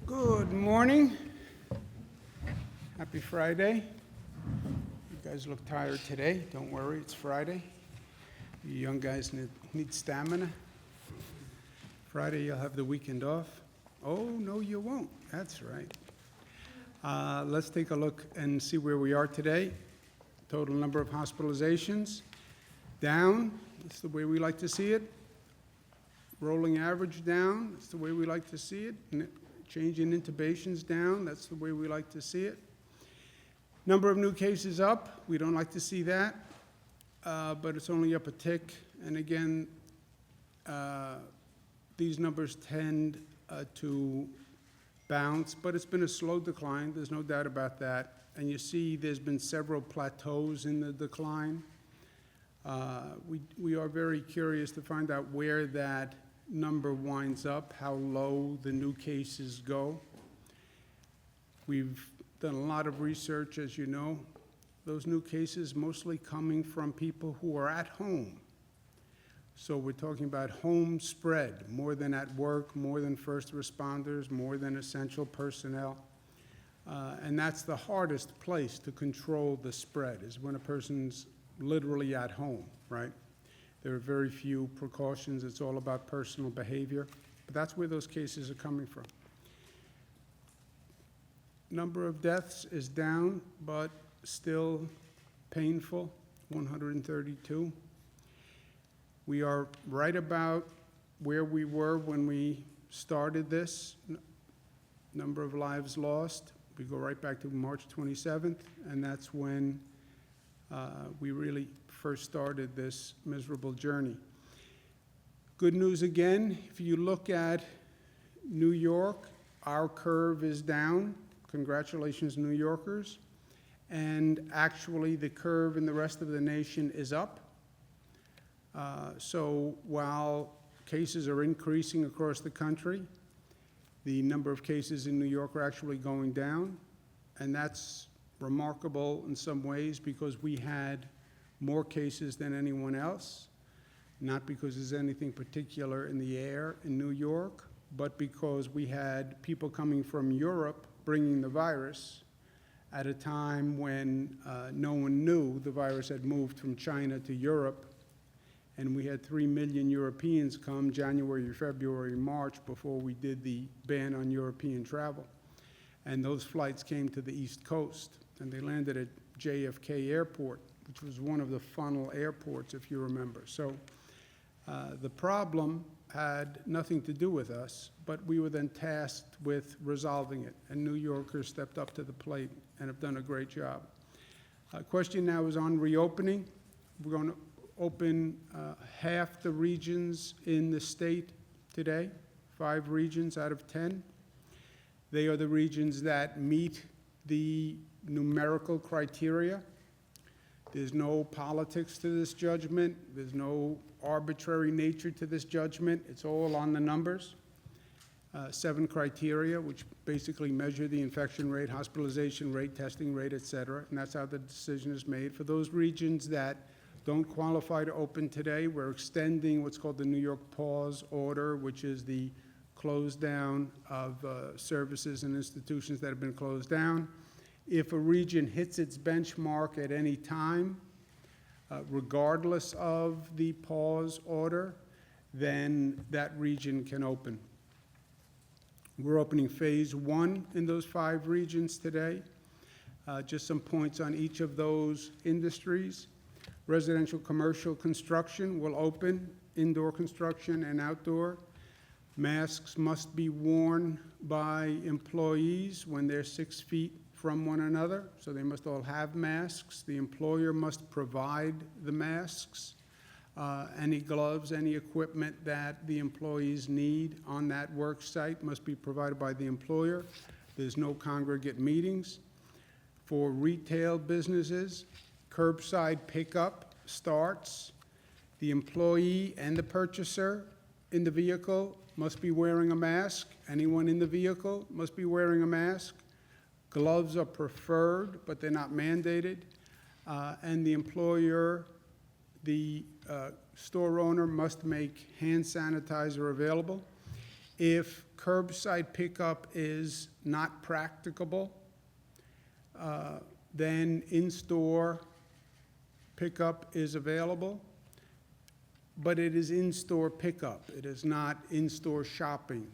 Good morning. Happy Friday. You guys look tired today. Don't worry, it's Friday. You young guys need stamina. Friday, you'll have the weekend off. Oh, no, you won't. That's right. Let's take a look and see where we are today. Total number of hospitalizations, down. That's the way we like to see it. Rolling average down. That's the way we like to see it. Change in intubations down. That's the way we like to see it. Number of new cases up. We don't like to see that, but it's only up a tick. And again, these numbers tend to bounce, but it's been a slow decline. There's no doubt about that. And you see there's been several plateaus in the decline. We are very curious to find out where that number winds up, how low the new cases go. We've done a lot of research, as you know. Those new cases mostly coming from people who are at home. So we're talking about home spread, more than at work, more than first responders, more than essential personnel. And that's the hardest place to control the spread, is when a person's literally at home, right? There are very few precautions. It's all about personal behavior. But that's where those cases are coming from. Number of deaths is down, but still painful, 132. We are right about where we were when we started this. Number of lives lost. We go right back to March 27th, and that's when we really first started this miserable journey. Good news again, if you look at New York, our curve is down. Congratulations, New Yorkers. And actually, the curve in the rest of the nation is up. So while cases are increasing across the country, the number of cases in New York are actually going down. And that's remarkable in some ways because we had more cases than anyone else, not because there's anything particular in the air in New York, but because we had people coming from Europe bringing the virus at a time when no one knew the virus had moved from China to Europe. And we had 3 million Europeans come January, February, March before we did the ban on European travel. And those flights came to the East Coast, and they landed at JFK Airport, which was one of the funnel airports, if you remember. So the problem had nothing to do with us, but we were then tasked with resolving it. And New Yorkers stepped up to the plate and have done a great job. Question now is on reopening. We're going to open half the regions in the state today, 5 regions out of 10. They are the regions that meet the numerical criteria. There's no politics to this judgment. There's no arbitrary nature to this judgment. It's all on the numbers. 7 criteria, which basically measure the infection rate, hospitalization rate, testing rate, et cetera. And that's how the decision is made. For those regions that don't qualify to open today, we're extending what's called the New York Pause Order, which is the close down of services and institutions that have been closed down. If a region hits its benchmark at any time, regardless of the pause order, then that region can open. We're opening phase 1 in those 5 regions today. Just some points on each of those industries. Residential commercial construction will open, indoor construction and outdoor. Masks must be worn by employees when they're 6 feet from one another, so they must all have masks. The employer must provide the masks, any gloves, any equipment that the employees need on that work site must be provided by the employer. There's no congregate meetings. For retail businesses, curbside pickup starts. The employee and the purchaser in the vehicle must be wearing a mask. Anyone in the vehicle must be wearing a mask. Gloves are preferred, but they're not mandated. And the employer, the store owner must make hand sanitizer available. If curbside pickup is not practicable, then in-store pickup is available, but it is in-store pickup. It is not in-store shopping.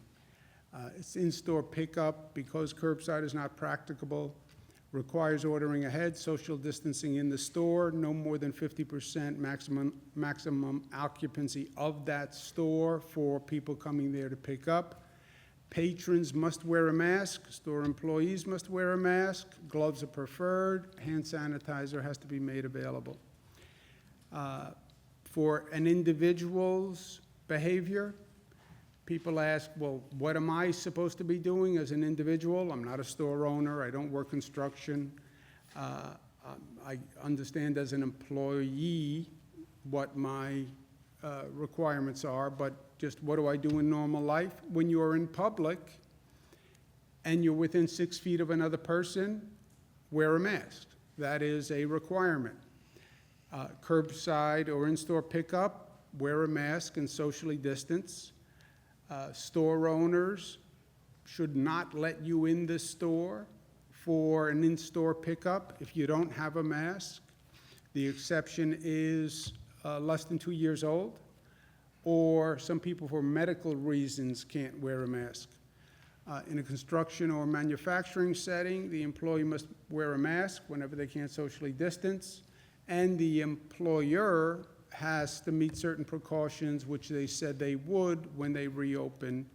It's in-store pickup because curbside is not practicable, requires ordering ahead, social distancing in the store, no more than 50% maximum occupancy of that store for people coming there to pick up. Patrons must wear a mask, store employees must wear a mask, gloves are preferred, hand sanitizer has to be made available. For an individual's behavior, people ask, well, what am I supposed to be doing as an individual? I'm not a store owner, I don't work construction. I understand as an employee what my requirements are, but just what do I do in normal life? When you're in public and you're within 6 feet of another person, wear a mask. That is a requirement. Curbside or in-store pickup, wear a mask and socially distance. Store owners should not let you in the store for an in-store pickup if you don't have a mask. The exception is less than 2 years old, or some people for medical reasons can't wear a mask. In a construction or manufacturing setting, the employee must wear a mask whenever they can't socially distance, and the employer has to meet certain precautions which they said they would when they reopen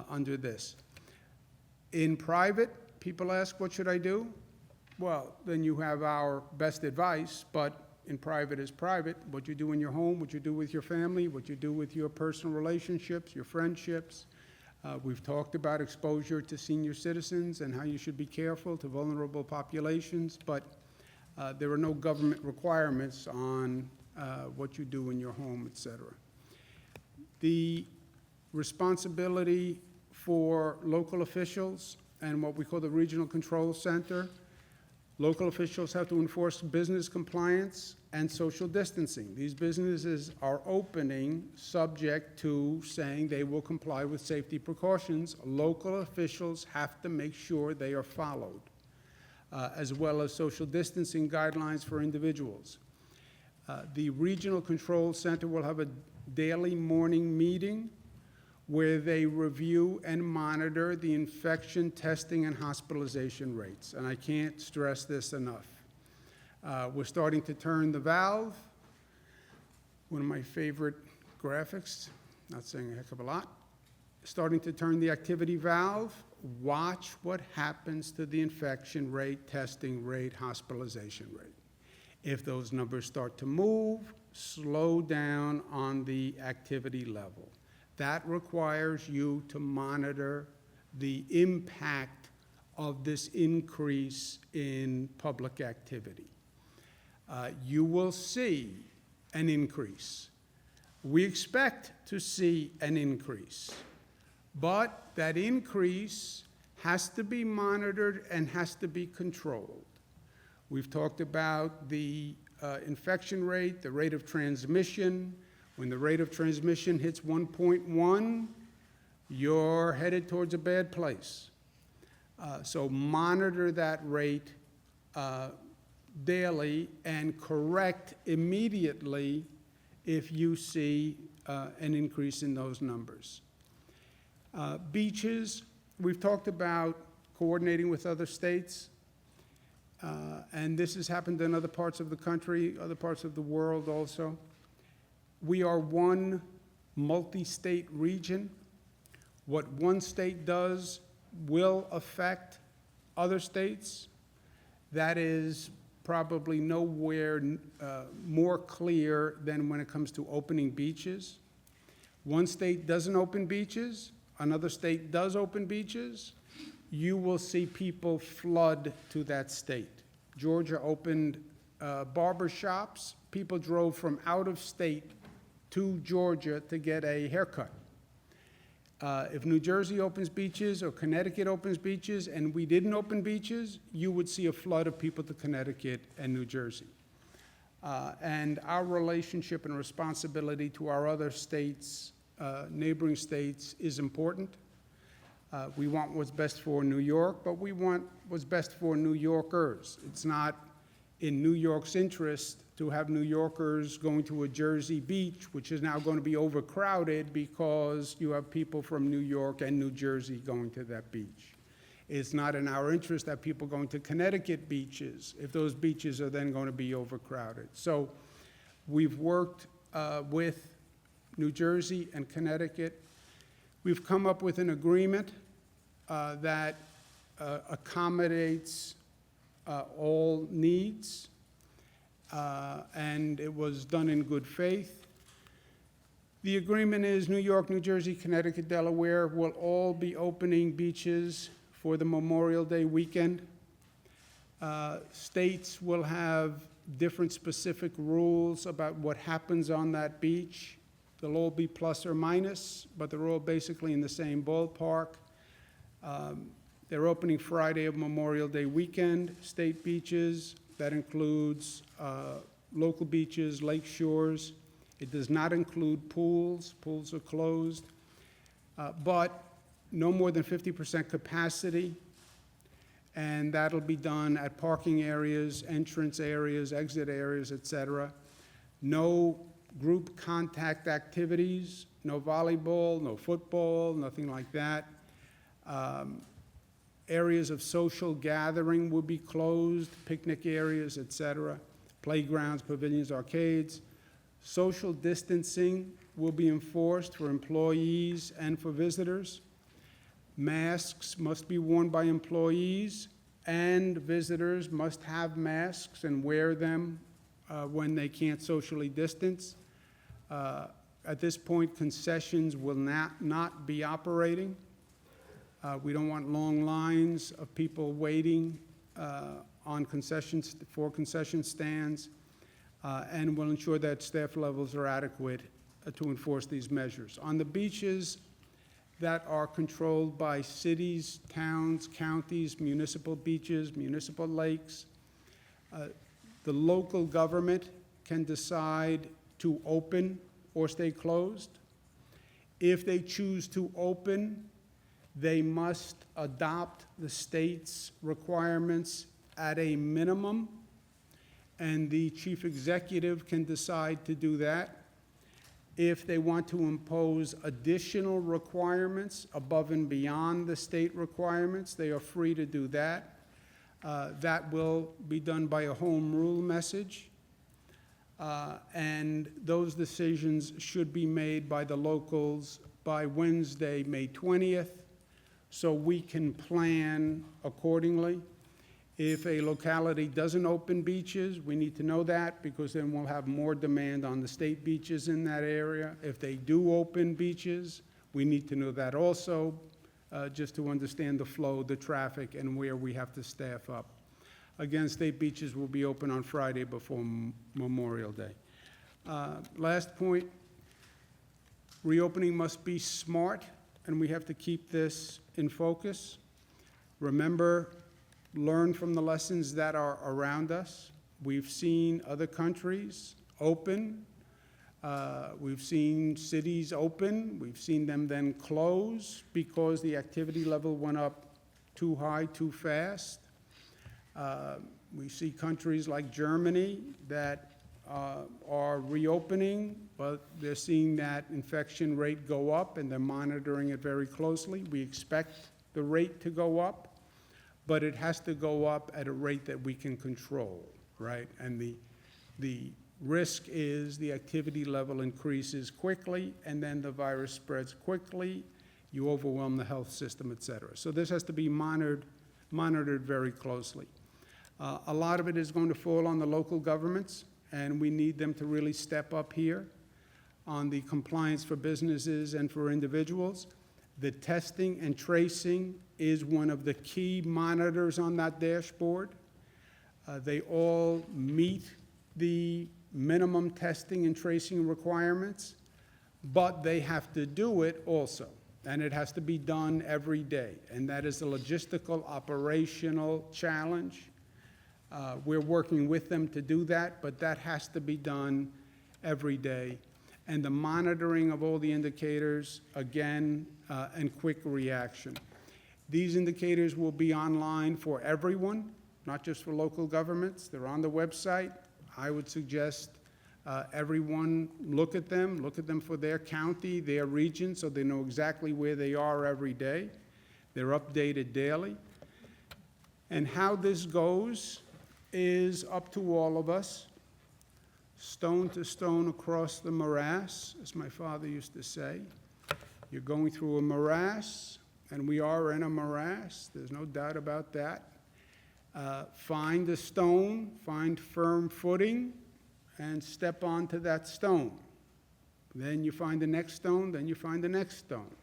under this. In private, people ask, what should I do? Well, then you have our best advice, but in private is private. What you do in your home, what you do with your family, what you do with your personal relationships, your friendships. We've talked about exposure to senior citizens and how you should be careful to vulnerable populations, but there are no government requirements on what you do in your home, et cetera. The responsibility for local officials and what we call the Regional Control Center, local officials have to enforce business compliance and social distancing. These businesses are opening subject to saying they will comply with safety precautions. Local officials have to make sure they are followed, as well as social distancing guidelines for individuals. The Regional Control Center will have a daily morning meeting where they review and monitor the infection testing and hospitalization rates. And I can't stress this enough. We're starting to turn the valve. One of my favorite graphics, not saying a heck of a lot. Starting to turn the activity valve. Watch what happens to the infection rate, testing rate, hospitalization rate. If those numbers start to move, slow down on the activity level. That requires you to monitor the impact of this increase in public activity. You will see an increase. We expect to see an increase, but that increase has to be monitored and has to be controlled. We've talked about the infection rate, the rate of transmission. When the rate of transmission hits 1.1, you're headed towards a bad place. So monitor that rate daily and correct immediately if you see an increase in those numbers. Beaches, we've talked about coordinating with other states. And this has happened in other parts of the country, other parts of the world also. We are one multi-state region. What one state does will affect other states. That is probably nowhere more clear than when it comes to opening beaches. One state doesn't open beaches, another state does open beaches. You will see people flood to that state. Georgia opened barber shops. People drove from out of state to Georgia to get a haircut. If New Jersey opens beaches or Connecticut opens beaches and we didn't open beaches, you would see a flood of people to Connecticut and New Jersey. And our relationship and responsibility to our other states neighboring states is important. We want what's best for New York, but we want what's best for New Yorkers. It's not in New York's interest to have New Yorkers going to a Jersey beach, which is now going to be overcrowded because you have people from New York and New Jersey going to that beach. It's not in our interest that people going to Connecticut beaches, if those beaches are then going to be overcrowded. So we've worked with New Jersey and Connecticut. We've come up with an agreement that accommodates all needs, and it was done in good faith. The agreement is New York, New Jersey, Connecticut, Delaware will all be opening beaches for the Memorial Day weekend. States will have different specific rules about what happens on that beach. They'll all be plus or minus, but they're all basically in the same ballpark. They're opening Friday of Memorial Day weekend, state beaches. That includes local beaches, lake shores. It does not include pools. Pools are closed. But no more than 50% capacity, and that'll be done at parking areas, entrance areas, exit areas, et cetera. No group contact activities, no volleyball, no football, nothing like that. Areas of social gathering will be closed, picnic areas, et cetera. Playgrounds, pavilions, arcades. Social distancing will be enforced for employees and for visitors. Masks must be worn by employees, and visitors must have masks and wear them when they can't socially distance. At this point, concessions will not be operating. We don't want long lines of people waiting on concessions, for concession stands, and will ensure that staff levels are adequate to enforce these measures. On the beaches that are controlled by cities, towns, counties, municipal beaches, municipal lakes, the local government can decide to open or stay closed. If they choose to open, they must adopt the state's requirements at a minimum, and the chief executive can decide to do that. If they want to impose additional requirements above and beyond the state requirements, they are free to do that. That will be done by a home rule message. And those decisions should be made by the locals by Wednesday, May 20th, so we can plan accordingly. If a locality doesn't open beaches, we need to know that, because then we'll have more demand on the state beaches in that area. If they do open beaches, we need to know that also, just to understand the flow, the traffic, and where we have to staff up. Again, state beaches will be open on Friday before Memorial Day. Last point, reopening must be smart, and we have to keep this in focus. Remember, learn from the lessons that are around us. We've seen other countries open. We've seen cities open. We've seen them then close because the activity level went up too high, too fast. We see countries like Germany that are reopening, but they're seeing that infection rate go up, and they're monitoring it very closely. We expect the rate to go up, but it has to go up at a rate that we can control, right? And the risk is the activity level increases quickly, and then the virus spreads quickly. You overwhelm the health system, et cetera. So this has to be monitored very closely. A lot of it is going to fall on the local governments, and we need them to really step up here on the compliance for businesses and for individuals. The testing and tracing is one of the key monitors on that dashboard. They all meet the minimum testing and tracing requirements, but they have to do it also, and it has to be done every day, and that is a logistical, operational challenge. We're working with them to do that, but that has to be done every day. and the monitoring of all the indicators, again, and quick reaction. These indicators will be online for everyone, not just for local governments. They're on the website. I would suggest everyone look at them for their county, their region, so they know exactly where they are every day. They're updated daily. And how this goes is up to all of us. Stone to stone across the morass, as my father used to say. You're going through a morass, and we are in a morass. There's no doubt about that. Find a stone, find firm footing, and step onto that stone. Then you find the next stone, then you find the next stone.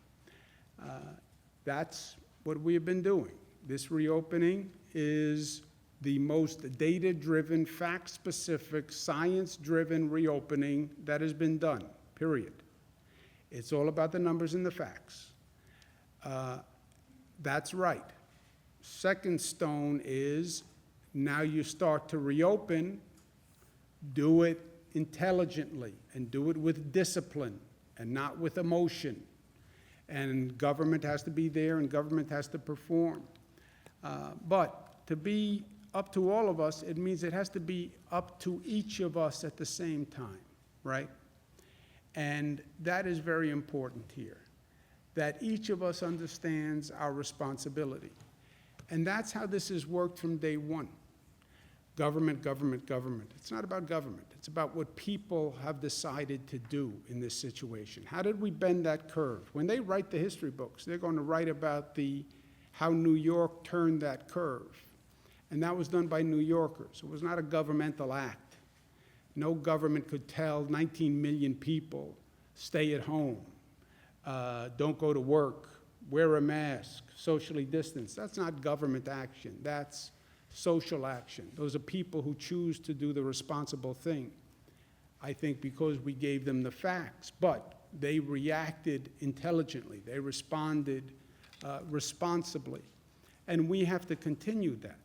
That's what we have been doing. This reopening is the most data-driven, fact-specific, science-driven reopening that has been done, period. It's all about the numbers and the facts. That's right. Second stone is, now you start to reopen, do it intelligently and do it with discipline and not with emotion. And government has to be there and government has to perform. But to be up to all of us, it means it has to be up to each of us at the same time, right? And that is very important here, that each of us understands our responsibility. And that's how this has worked from day one. Government, government, government. It's not about government. It's about what people have decided to do in this situation. How did we bend that curve? When they write the history books, they're going to write about how New York turned that curve. And that was done by New Yorkers. It was not a governmental act. No government could tell 19 million people, stay at home, don't go to work, wear a mask, socially distance. That's not government action. That's social action. Those are people who choose to do the responsible thing, I think, because we gave them the facts. But they reacted intelligently. They responded responsibly. And we have to continue that.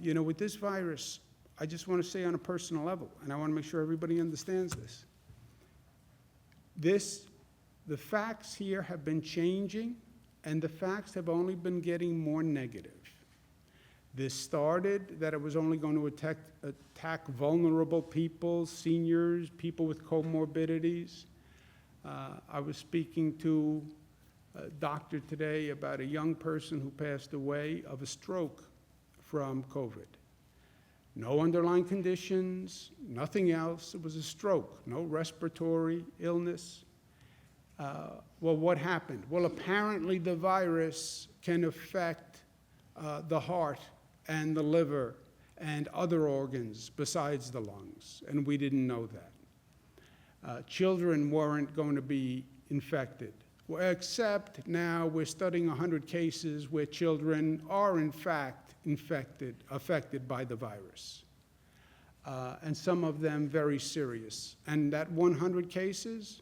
With this virus, I just want to say on a personal level, and I want to make sure everybody understands this. The facts here have been changing, and the facts have only been getting more negative. This started that it was only going to attack vulnerable people, seniors, people with comorbidities. I was speaking to a doctor today about a young person who passed away of a stroke from COVID. No underlying conditions, nothing else. It was a stroke, no respiratory illness. Well, what happened? Well, apparently the virus can affect the heart and the liver and other organs besides the lungs, and we didn't know that. Children weren't going to be infected, except now we're studying 100 cases where children are in fact affected by the virus, and some of them very serious. And that 100 cases,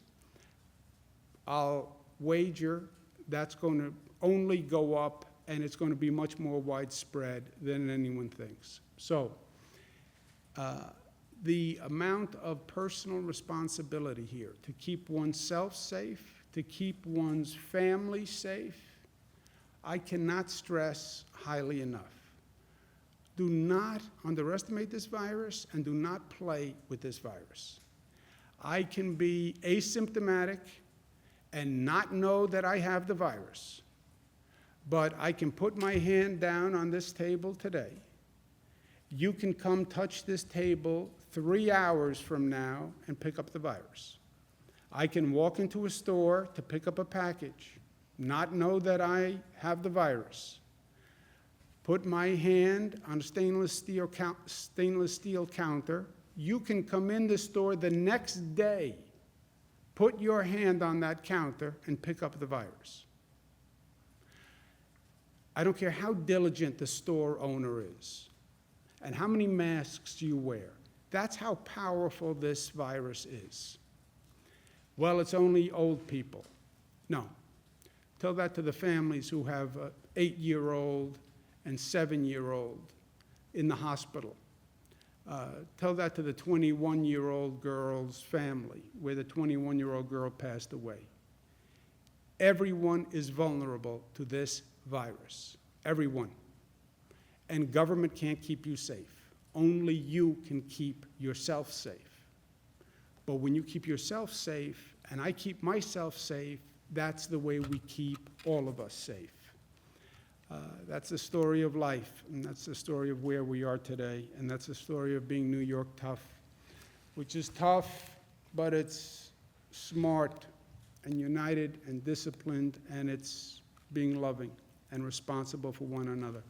I'll wager that's going to only go up, and it's going to be much more widespread than anyone thinks. So the amount of personal responsibility here to keep oneself safe, to keep one's family safe, I cannot stress highly enough. Do not underestimate this virus and do not play with this virus. I can be asymptomatic and not know that I have the virus, but I can put my hand down on this table today. You can come touch this table 3 hours from now and pick up the virus. I can walk into a store to pick up a package, not know that I have the virus. Put my hand on a stainless steel counter. You can come in the store the next day, put your hand on that counter, and pick up the virus. I don't care how diligent the store owner is and how many masks you wear. That's how powerful this virus is. Well, it's only old people. No. Tell that to the families who have an 8-year-old and 7-year-old in the hospital. Tell that to the 21-year-old girl's family, where the 21-year-old girl passed away. Everyone is vulnerable to this virus. Everyone. And government can't keep you safe. Only you can keep yourself safe. But when you keep yourself safe, and I keep myself safe, that's the way we keep all of us safe. That's the story of life, and that's the story of where we are today, and that's the story of being New York tough, which is tough, but it's smart and united and disciplined, and it's being loving and responsible for one another.